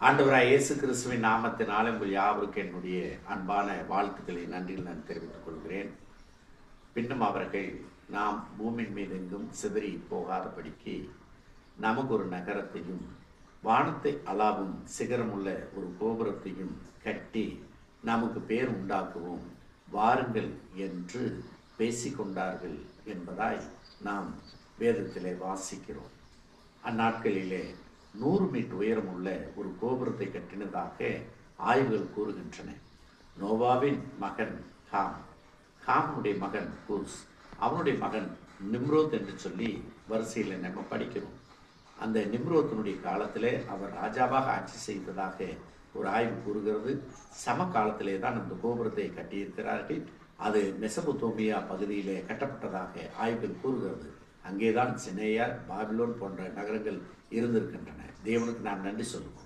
ஆண்டவராய் இயேசு கிறிஸ்துவின் நாமத்தினால் உங்கள் யாவருக்கு என்னுடைய அன்பான வாழ்த்துக்களை நன்றியில் நான் தெரிவித்துக் கொள்கிறேன். பின்னும் அவர்கள் நாம் பூமியின் மீது எங்கும் சிதறி போகாதபடிக்கு நமக்கு ஒரு நகரத்தையும் வானத்தை அளாவும் சிகரமுள்ள ஒரு கோபுரத்தையும் கட்டி நமக்கு பேர் உண்டாக்குவோம் வாருங்கள் என்று பேசிக்கொண்டார்கள் என்பதாய் நாம் வேதத்திலே வாசிக்கிறோம். அந்நாட்களிலே 100 மீட்டர் உயரம் உள்ள ஒரு கோபுரத்தை கட்டினதாக ஆய்வுகள் கூறுகின்றன. நோவாவின் மகன் காமுடைய மகன் கூஸ், அவனுடைய மகன் நிம்ரோத் என்று சொல்லி வரிசையில் நம்ம படிக்கிறோம். அந்த நிம்ரோத்தினுடைய காலத்திலே அவர் ராஜாவாக ஆட்சி செய்ததாக ஒரு ஆய்வு கூறுகிறது. சம காலத்திலே தான் அந்த கோபுரத்தை கட்டியிருக்கிறார்கள். அது மெசபொத்தோமியா பகுதியிலே கட்டப்பட்டதாக ஆய்வுகள் கூறுகிறது. அங்கேதான் சினேயார், பாபிலோன் போன்ற நகரங்கள் இருந்திருக்கின்றன. தேவனுக்கு நாம் நன்றி சொல்லுவோம்.